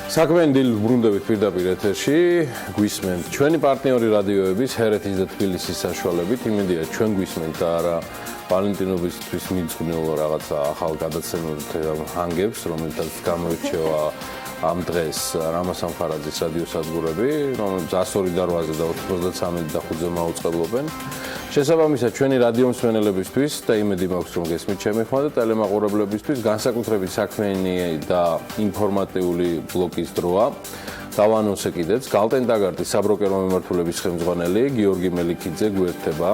საქმიანი დილით ბრუნდებით პირდაპირ ეთერში, გვისმენთ ჩვენი პარტნიორი რადიოების ჰერეთის და თბილისის საშუალებით, იმედია ჩვენ გვისმენთ და არა ვალენტინობისთვის მიძღვნილ რაღაცა ახალ გადაცემულ ჰანგებს, რომელთაც გამოირჩევა ამ დღეს რამაზ სამხარაძის რადიო სადგურები, რომელიც 102 დარბაზი და 93 და 5-ზე მაუწყებლობენ. შესაბამისად, ჩვენი რადიო მსმენელებისთვის და იმედი მაქვს, რომ გესმით ჩემი ხმა და ტელემაყურებლებისთვის განსაკუთრებით საქმიანი და ინფორმატიული ბლოკის დროა. დავანონსე კიდეც, გალტენ დაგარტის საბროკერო მემართულების ხელმძღვანელი გიორგი მელიქიძე გვერდება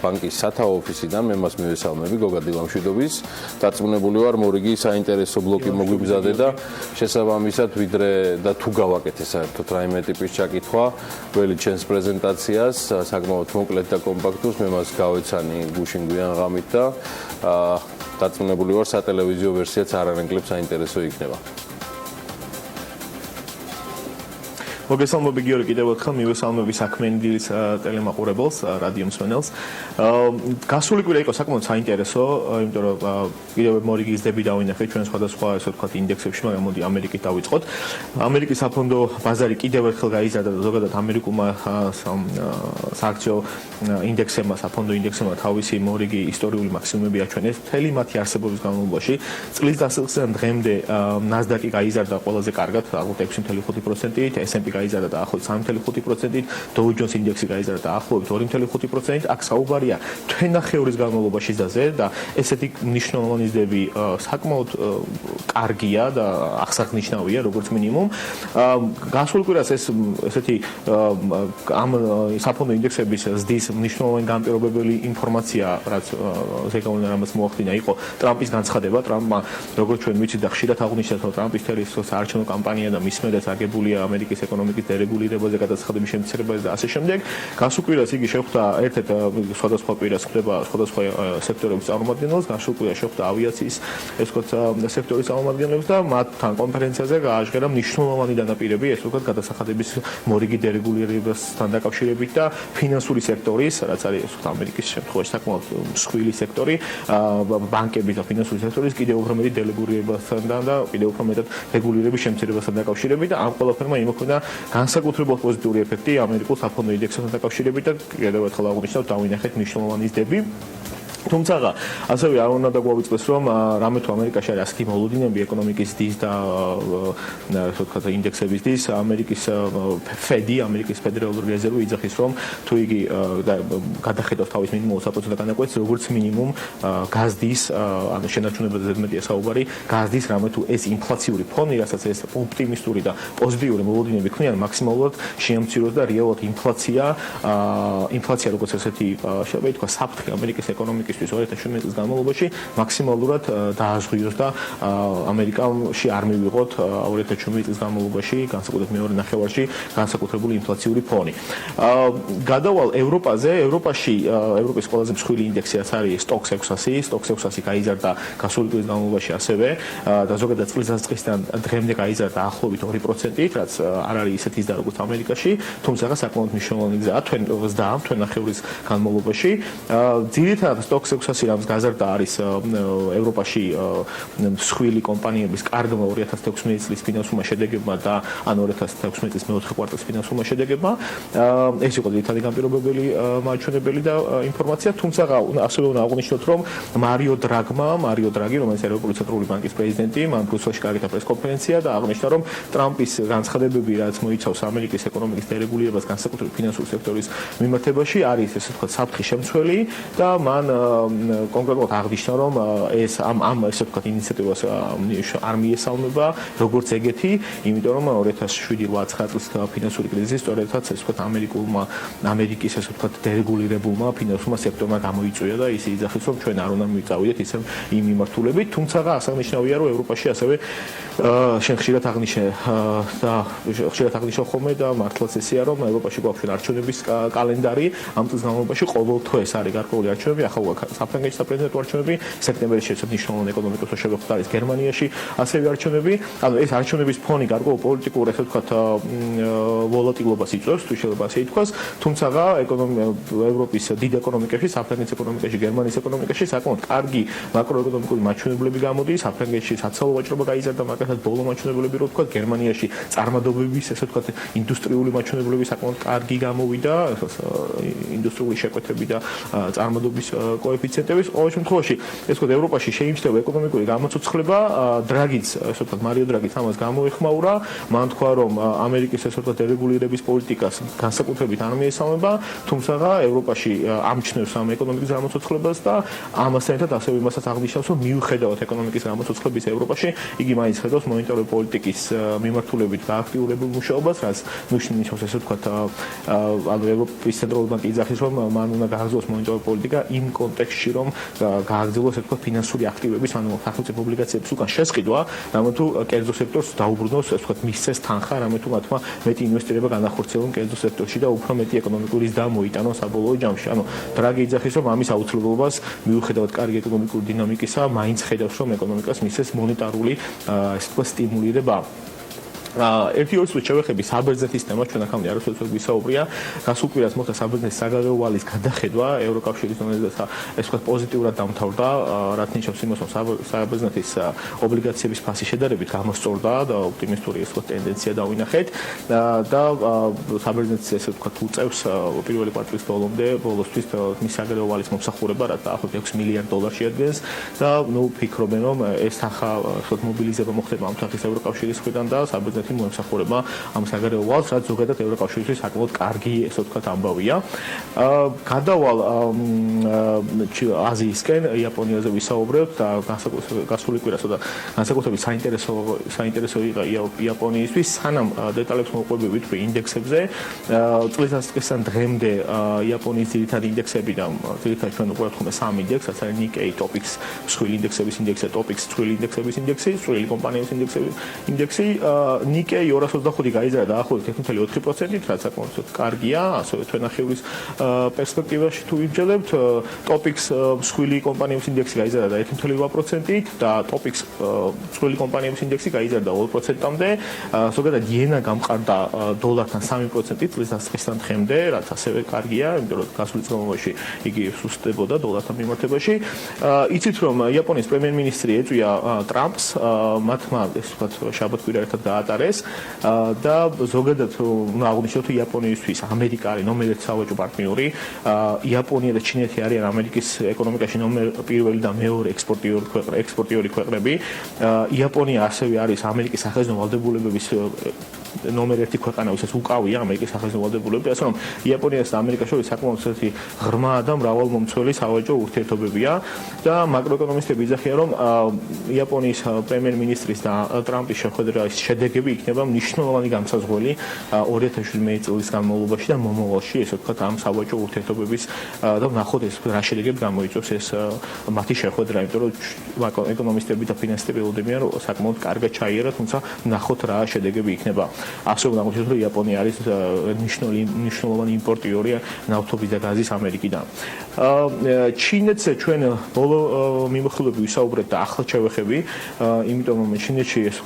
ბანკის სათაო ოფისიდან, მე მას მივესალმები, გოგა დილამშვიდობის. დარწმუნებული ვარ, მორიგი საინტერესო ბლოკი მოგვიგზადე და შესაბამისად, ვიდრე და თუ გავაკეთე საერთოდ რაიმე ტიპის ჩაკითხვა, ველი ჩვენს პრეზენტაციას, საკმაოდ მოკლედ და კომპაქტურს, მე მას გავეცანი გუშინ გვიან ღამით და დარწმუნებული ვარ, სატელევიზიო ვერსიაც არანაკლებ საინტერესო იქნება. მოგესალმები გიორგი კიდევ ერთხელ მივესალმები საქმიანი დილის ტელემაყურებელს, რადიო მსმენელს. გასული კვირა იყო საკმაოდ საინტერესო, იმიტომ რომ კიდევ მორიგის დები დავინახეთ ჩვენ სხვადასხვა ესე ვთქვათ ინდექსებში, მაგრამ მოდი ამერიკით დავიწყოთ. ამერიკის საფონდო ბაზარი კიდევ ერთხელ გაიზარდა და ზოგადად ამერიკულმა სააქციო ინდექსებმა, საფონდო ინდექსებმა თავისი მორიგი ისტორიული მაქსიმუმები აჩვენეს მთელი მათი არსებობის განმავლობაში. წლის დასაწყისიდან დღემდე NASDAQ-ი გაიზარდა ყველაზე კარგად, ალბათ 6.5%-ით, S&P გაიზარდა დაახლოებით 3.5%-ით, Dow Jones ინდექსი გაიზარდა დაახლოებით 2.5%-ით. აქ საუბარია თვენახევრის განმავლობაში ზაზე და ესეთი მნიშვნელოვანი ზრდები საკმაოდ კარგია და აღსანიშნავია როგორც მინიმუმ. გასულ კვირას ესეთი ამ საფონდო ინდექსების ზრდის მნიშვნელოვანი განპირობებელი ინფორმაცია, რაც ზეგავლენა რამაც მოახდინა, იყო ტრამპის განცხადება. ტრამპმა, როგორც ჩვენ ვიცით და ხშირად აღნიშნეთ, რომ ტრამპის საარჩევნო კამპანია და მის მერეც აგებულია ამერიკის ეკონომიკის დერეგულირებაზე, გადაცხადების შემცირებაზე და ასე შემდეგ. გასულ კვირას იგი შეხვდა ერთ-ერთ სხვადასხვა კვირას ხდება სხვადასხვა სექტორების წარმომადგენლებს, გასულ კვირას შეხვდა ავიაციის სექტორის წარმომადგენლებს და მათთან კონფერენციაზე გააჟღერა მნიშვნელოვანი დანაპირები, ეს ვთქვათ, გადასახადების მორიგი დერეგულირებასთან დაკავშირებით და ფინანსური სექტორის, რაც არის ამერიკის შემთხვევაში საკმაოდ მსხვილი სექტორი, ბანკების და ფინანსური სექტორის კიდევ უფრო მეტი დერეგულირებასთან და კიდევ უფრო მეტად რეგულირების შემცირებასთან დაკავშირებით და ამ ყველაფერმა იმოქმედა განსაკუთრებულად პოზიტიური ეფექტი ამერიკულ საფონდო ინდექსებთან დაკავშირებით და კიდევ ერთხელ აღნიშნავ, დავინახეთ მნიშვნელოვანი ზრდები. თუმცა ასევე არ უნდა დაგვავიწყდეს, რომ რამე თუ ამერიკაში არის ასეთი მოლოდინები ეკონომიკის ზრდის და ასე ვთქვათ ინდექსების ზრდის, ამერიკის ფედი, ამერიკის ფედერალური რეზერვი იძახის, რომ თუ იგი გადახედავს თავის მინიმუმ 20% განაკვეთს, როგორც მინიმუმ გაზრდის, ანუ შენარჩუნებაზე ზედმეტია საუბარი, გაზრდის რამე თუ ეს ინფლაციური ფონი, რასაც ეს ოპტიმისტური და პოზიტიური მოლოდინები ქმნიან, მაქსიმალურად შეამციროს და რეალურად ინფლაცია როგორც ესეთი შეიძლება ითქვა საფრთხე ამერიკის ეკონომიკის 2017 წლის განმავლობაში მაქსიმალურად დააზღვიოს და ამერიკაში არ მივიღოთ 2017 წლის განმავლობაში განსაკუთრებით მეორე ნახევარში განსაკუთრებული ინფლაციური ფონი. გადავალ ევროპაზე, ევროპის ყველაზე მსხვილი ინდექსი არის STOXX 600, STOXX 600 გაიზარდა გასული წლის განმავლობაში ასევე და ზოგადად წლის დასაწყისიდან დღემდე გაიზარდა ახლობით 2%-ით, რაც არ არის ისეთი ზრდა როგორც ამერიკაში, თუმცა საკმაოდ მნიშვნელოვანი ზრდა თვენ ნახევრის განმავლობაში. ძირითადად STOXX 600 რამს გაზარდა არის ევროპაში მსხვილი კომპანიების კარგმა 2016 წლის ფინანსურმა შედეგებმა და ან 2016 წლის მეოთხე კვარტალის ფინანსურმა შედეგებმა. ეს იყო ძირითადი განპირობებელი მაჩვენებელი და ინფორმაცია, თუმცა ასევე უნდა აღვნიშნოთ, რომ მარიო დრაგი, რომელიც ევროპული ცენტრალური ბანკის პრეზიდენტი, მან ბრიუსელში გააკეთა პრესკონფერენცია და აღნიშნა, რომ ტრამპის განცხადებები, რაც მოიცავს ამერიკის ეკონომიკის დერეგულირებას განსაკუთრებით ფინანსური სექტორის მიმართებაში, არის ესე ვთქვათ საფრთხის შემცველი და მან კონკრეტულად აღნიშნა, რომ ეს ამ ესე ვთქვათ ინიციატივას არ მიესალმება როგორც ეგეთი, იმიტომ რომ 2007-2009 წლის ფინანსური კრიზისი სწორედაც ესე ვთქვათ ამერიკის ესე ვთქვათ დერეგულირებულმა ფინანსურმა სექტორმა გამოიწვია და ის იძახის, რომ ჩვენ არ უნდა მივწავიდეთ ისე იმ მიმართულებით, თუმცა აღსანიშნავია, რომ ევროპაში ასევე შენ ხშირად აღნიშნავ ხოლმე და მართლაც ესეა, რომ ევროპაში გვაქვს არჩევნების კალენდარი, ამ წლის განმავლობაში ყოველ თვეს არის გარკვეული არჩევნები, ახლა საფრანგეთის საპრეზიდენტო არჩევნები, სექტემბერში შეცდომით მნიშვნელოვანი ეკონომიკურ შეხვედრა არის გერმანიაში, ასევე არჩევნები. ანუ ეს არჩევნების ფონი გარკვეულ პოლიტიკურ, ესე ვთქვათ, ვოლატილობას იწვევს, თუ შეიძლება ასე ითქვას, თუმცა ევროპის დიდ ეკონომიკებში, საფრანგეთის ეკონომიკაში, გერმანიის ეკონომიკაში საკმაოდ კარგი მაკროეკონომიკური მაჩვენებლები გამოდის. საფრანგეთში საცალო ვაჭრობა გაიზარდა, მაგალითად ბოლო მაჩვენებლები რო ვთქვათ, გერმანიაში წარმადობების, ესე ვთქვათ, ინდუსტრიული მაჩვენებლები საკმაოდ კარგი გამოვიდა, ინდუსტრიული შეკვეთები და წარმადობის კოეფიციენტების. ყოველ შემთხვევაში, ეს ვთქვათ, ევროპაში შეიმჩნევა ეკონომიკური გამოცოცხლება, დრაგიც, ესე ვთქვათ, მარიო დრაგიც ამას გამოეხმაურა, მან თქვა, რომ ამერიკის ესე ვთქვათ, დერეგულირების პოლიტიკას განსაკუთრებით არ მიესალმება, თუმცა ევროპაში ამჩნევს ამ ეკონომიკის გამოცოცხლებას და ამასთან ერთად ასევე იმასაც აღნიშნავს, რომ მიუხედავად ეკონომიკის გამოცოცხლების ევროპაში, იგი მაინც ხედავს მონეტარული პოლიტიკის მიმართულებით გააქტიურებულ მუშაობას, რაც ნიშნავს ესე ვთქვათ, ანუ ევროპის ცენტრალური ბანკი იძახის, რომ მან უნდა გააგრძელოს მონეტარული პოლიტიკა იმ კონტექსტში, რომ გააგრძელოს ესე ვთქვათ, ფინანსური აქტივების, ანუ სახელმწიფო ობლიგაციების უკან შესყიდვა, რამე თუ კერძო სექტორს დაუბრუნოს, ესე ვთქვათ, მისცეს თანხა, რამე თუ მათმა მეტი ინვესტირება განახორციელონ კერძო სექტორში და უფრო მეტი ეკონომიკური ზრდა მოიტანონ საბოლოო ჯამში. ანუ დრაგი იძახის, რომ ამის აუცილებლობას მიუხედავად კარგი ეკონომიკური დინამიკისა, მაინც ხედავს, რომ ეკონომიკას მისცეს მონეტარული, ესე ვთქვათ, სტიმულირება. ერთი ორი წუთი შევეხები საბერძნეთის თემას, ჩვენ ახლა არასოდეს ვისაუბრია, გასულ კვირას მოხდა საბერძნეთის საგარეო ვალის გადახედვა, ევროკავშირის დონეზე ეს ვთქვათ პოზიტიურად დამთავრდა, რაც ნიშნავს იმას, რომ საბერძნეთის ობლიგაციების ფასი შედარებით გამოსწორდა და ოპტიმისტური ეს ვთქვათ ტენდენცია დავინახეთ და საბერძნეთის ესე ვთქვათ უწევს პირველი კვარტალის ბოლოსთვის მის საგარეო ვალის მომსახურება, რაც დაახლოებით $6 მილიარდ შეადგენს და ნუ ფიქრობენ, რომ ეს თანხა ვთქვათ მობილიზება მოხდება ამ თანხის ევროკავშირის მხრიდან და საბერძნეთის მომსახურება ამ საგარეო ვალს, რაც ზოგადად ევროკავშირისთვის საკმაოდ კარგი, ესე ვთქვათ, ამბავია. გადავალ აზიისკენ, იაპონიაზე ვისაუბრებთ და გასული კვირას და განსაკუთრებით საინტერესო იყო იაპონიისთვის, სანამ დეტალებს მოვყვები ვიტყვი ინდექსებზე, წლის დასაწყისთან დღემდე იაპონიის ძირითადი ინდექსები და ძირითადად ჩვენ უყურებთ ხოლმე 3 ინდექსს, რაც არის Nikkei Topix მსხვილი ინდექსების ინდექსი, Topix მსხვილი ინდექსების ინდექსი, მსხვილი კომპანიების ინდექსი, Nikkei 225 გაიზარდა დაახლოებით 1.4%-ით, რაც საკმაოდ კარგია, ასევე თვენახევრის პერსპექტივაში თუ ვიმჯერებთ, Topix მსხვილი კომპანიების ინდექსი გაიზარდა 1.8%-ით და Topix მსხვილი კომპანიების ინდექსი გაიზარდა 2%-მდე. ზოგადად იენა გამყარდა დოლართან 3%-ით წლის დასაწყისთან დღემდე, რაც ასევე კარგია, იმიტომ რომ გასული წლის განმავლობაში იგი სუსტდებოდა დოლართან მიმართებაში. იცით რომ იაპონიის პრემიერ-მინისტრი ეწვია ტრამპს, მათმა ეს ვთქვათ შაბათ-კვირა ერთად გაატარეს და ზოგადად უნდა აღვნიშნოთ, რომ იაპონიისთვის ამერიკა არის ნომერ 1 სავაჭრო პარტნიორი. იაპონია და ჩინეთი არიან ამერიკის ეკონომიკაში ნომერ პირველი და მეორე ექსპორტიორი ქვეყნები. იაპონია ასევე არის ამერიკის სახელმწიფო ვალდებულებების ნომერ 1 ქვეყანა, ვისაც უკავია ამერიკის სახელმწიფო ვალდებულებები, ასე რომ იაპონიას და ამერიკას შორის საკმაოდ ერთი ღრმა და მრავალმომცველი სავაჭრო ურთიერთობებია და მაკროეკონომისტები იძახიან, რომ იაპონიის პრემიერ-მინისტრის და ტრამპის შეხვედრის შედეგები იქნება მნიშვნელოვანი გამსაზღვრელი 2017 წლის განმავლობაში და მომავალში, ესე ვთქვათ, ამ სავაჭრო ურთიერთობების და ვნახოთ ეს რა შედეგები გამოიწვევს ეს მათი შეხვედრა, იმიტომ რომ ეკონომისტები და ფინანსისტები ველოდებიან, რომ საკმაოდ კარგად ჩაიერა, თუმცა ვნახოთ რა შედეგები იქნება. ასე უნდა აღვნიშნოთ, რომ იაპონია არის მნიშვნელოვანი იმპორტიორი ნავთობის და გაზის ამერიკიდან. ჩინეთზე ჩვენ ბოლო მიმოხილვები ვისაუბრეთ და ახლა შევეხები, იმიტომ რომ ჩინეთში ეს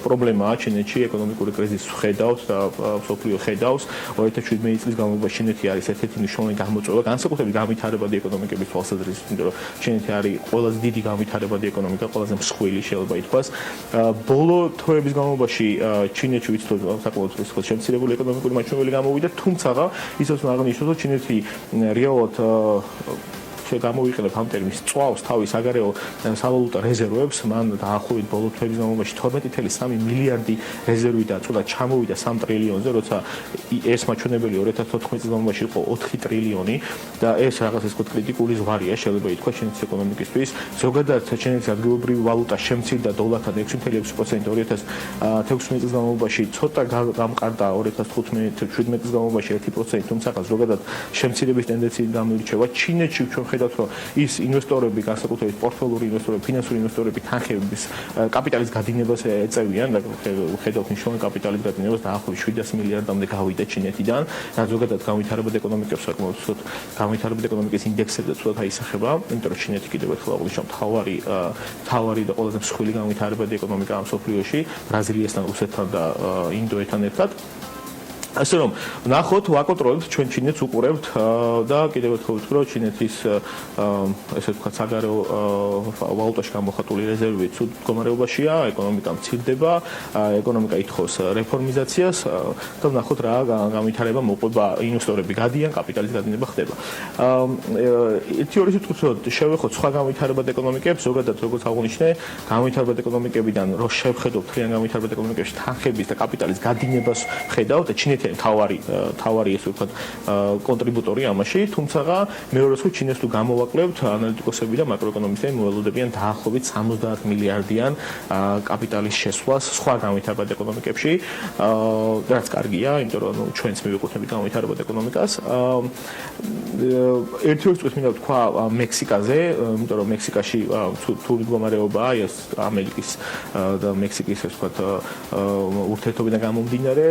პრობლემაა, ჩინეთში ეკონომიკური კრიზისი ხედავს და მსოფლიო ხედავს. 2017 წლის განმავლობაში ჩინეთი არის ერთ-ერთი მნიშვნელოვანი გამოწვევა, განსაკუთრებით განვითარებადი ეკონომიკების თვალსაზრისით, იმიტომ რომ ჩინეთი არის ყველაზე დიდი განვითარებადი ეკონომიკა, ყველაზე მსხვილი შეიძლება ითქვას. ბოლო თვეების განმავლობაში ჩინეთში ვიცით, საკმაოდ შემცირებული ეკონომიკური მაჩვენებელი გამოვიდა, თუმცა ისაც უნდა აღნიშნოთ, რომ ჩინეთი რეალურად გამოვიყენებ ამ ტერმინს წვავს თავის საგარეო სავალუტო რეზერვებს, მან დაახლოებით ბოლო თვეების განმავლობაში 12.3 მილიარდი რეზერვი დაწვა და ჩამოვიდა 3 ტრილიონზე, როცა ეს მაჩვენებელი 2014 წლის განმავლობაში იყო 4 ტრილიონი და ეს რაღაც ეს კრიტიკული ზღვარია, შეიძლება ითქვას ჩინეთის ეკონომიკისთვის. ზოგადად ჩინეთის ადგილობრივი ვალუტა შემცირდა დოლართან 6.6% 2016 წლის განმავლობაში, ცოტა გამყარდა 2015-17 წლის განმავლობაში 1%, თუმცა ზოგადად შემცირების ტენდენცია გამოირჩევა. ჩინეთში ჩვენ ხედავთ, რომ ის ინვესტორები, განსაკუთრებით პორტფოლიური ინვესტორები, ფინანსური ინვესტორები თანხების კაპიტალის გადინებას ეწევიან, ხედავთ მნიშვნელოვან კაპიტალის გადინებას დაახლოებით 700 მილიარდამდე გავიდა ჩინეთიდან, რაც ზოგადად განვითარებად ეკონომიკებს საკმაოდ ცუდ განვითარებად ეკონომიკის ინდექსებზე ცუდად აისახება, იმიტომ რომ ჩინეთი კიდევ ერთხელ აღნიშნავ მთავარი და ყველაზე მსხვილი განვითარებადი ეკონომიკაა მსოფლიოში, ბრაზილიასთან, რუსეთთან და ინდოეთთან ერთად. ასე რომ ნახოთ, ვაკონტროლებთ ჩვენ ჩინეთს უყურებთ და კიდევ ერთხელ ვთქვი, რომ ჩინეთის ესე ვთქვათ საგარეო ვალუტაში გამოხატული რეზერვები ცუდ მდგომარეობაშია, ეკონომიკა მცირდება, ეკონომიკა ითხოვს რეფორმიზაციას და ნახოთ რა განვითარება მოყვება, ინვესტორები გადიან, კაპიტალის გადინება ხდება. ერთი ორი სიტყვით შევეხოთ სხვა განვითარებად ეკონომიკებს, ზოგადად როგორც აღნიშნე, განვითარებად ეკონომიკებიდან რო შევხედოთ თლიან განვითარებად ეკონომიკებში თანხების და კაპიტალის გადინებას ხედავთ და ჩინეთი თავარი ესე ვთქვათ კონტრიბუტორი ამაში, თუმცა მეორე რიცხვი ჩინეთს თუ გამოვაკლებთ, ანალიტიკოსები და მაკროეკონომისტები მოველოდებიან დაახლოებით 70 მილიარდიან კაპიტალის შესვლას სხვა განვითარებად ეკონომიკებში, რაც კარგია, იმიტომ რომ ჩვენც მივეკუთვნებით განვითარებად ეკონომიკას. ერთი ორი რიცხვით მინდა ვთქვა მექსიკაზე, იმიტომ რომ მექსიკაში თურმე მდგომარეობაა, ეს ამერიკის და მექსიკის ესე ვთქვათ ურთიერთობიდან გამომდინარე,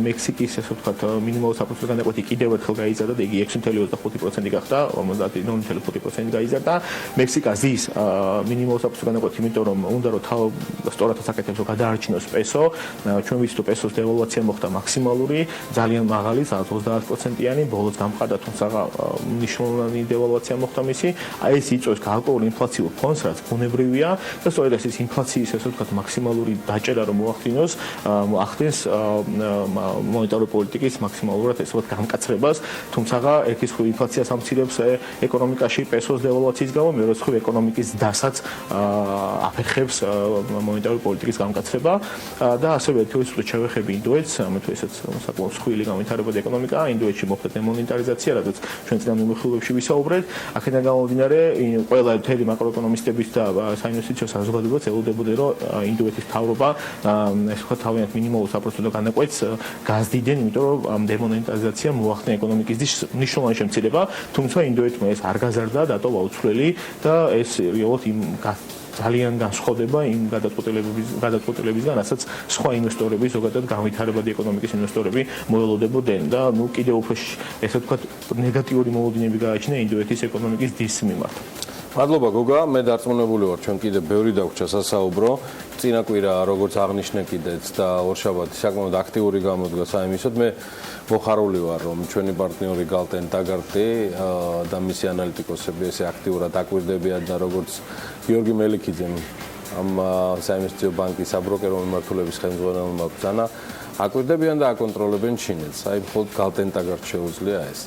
მექსიკის ესე ვთქვათ მინიმალური საფრთხის განაკვეთი კიდევ ერთხელ გაიზარდა და იგი 6.25% გახდა, 50.5% გაიზარდა. მექსიკა ზის მინიმალური საფრთხის განაკვეთი, იმიტომ რომ უნდა რომ სწორად საკეთებს, რომ გადაარჩინოს პესო, ჩვენ ვიცით, რომ პესოს დევალვაცია მოხდა მაქსიმალური, ძალიან მაღალი, 30%-იანი, ბოლოს გამყარდა, თუმცა მნიშვნელოვანი დევალვაცია მოხდა მისი. ეს იწვევს გაალკოულ ინფლაციურ ფონს, რაც ბუნებრივია და სწორედ ეს ინფლაციის ესე ვთქვათ მაქსიმალური დაჭერა რომ მოახდინოს, ახდენს მონეტარული პოლიტიკის მაქსიმალურად ესე ვთქვათ გამკაცრებას, თუმცა ერთი მხრივ ინფლაციას ამცირებს ეკონომიკაში პესოს დევალვაციის გამო, მეორე მხრივ ეკონომიკის დასაც აფერხებს მონეტარული პოლიტიკის გამკაცრება და ასევე ერთი მხრივ შევეხები ინდოეთს, ამით ესეც საკმაოდ მსხვილი განვითარებადი ეკონომიკაა, ინდოეთში მოხდა დემონეტარიზაცია, რაც ჩვენ წინა მიმოხილვებში ვისაუბრეთ, აქედან გამომდინარე, ყველა მთელი მაკროეკონომისტების და საინვესტიციო საზოგადოებაც ელოდებოდა, რომ ინდოეთის მთავრობა ესე ვთქვათ თავიანთ მინიმალურ საპროცენტო განაკვეთს გაზდიდნენ, იმიტომ რომ დემონეტარიზაცია მოახდინა ეკონომიკის მნიშვნელოვანი შემცირება, თუმცა ინდოეთმა ეს არ გაზარდა, დატოვა უცვლელი და ეს რეალურად იმ ძალიან განსხვავდება იმ გადაწყვეტილებებისგან, რასაც სხვა ინვესტორები, ზოგადად განვითარებადი ეკონომიკის ინვესტორები მოელოდებოდნენ და კიდევ უფრო ესე ვთქვათ ნეგატიური მოლოდინები გააჩნია ინდოეთის ეკონომიკის დის მიმართ. მადლობა გოგა, მე დარწმუნებული ვარ, ჩვენ კიდე ბევრი დაგვჭა სასაუბრო. წინა კვირა როგორც აღნიშნე კიდეც და ორშაბათი საკმაოდ აქტიური გამოდგა საიმისოდ. მე მოხარული ვარ, რომ ჩვენი პარტნიორი გალტენ ტაგარტი და მისი ანალიტიკოსები ესე აქტიურად აკვირდებიან და როგორც გიორგი მელიქიძემ ამ საინვესტიციო ბანკის საბროკერო მიმართულების ხელმძღვანელმა ბრძანა აკვირდებიან და აკონტროლებენ ჩინეთს. აი მხოლოდ გალტენ ტაგარტს შეუძლია ეს.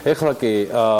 ეხლა კი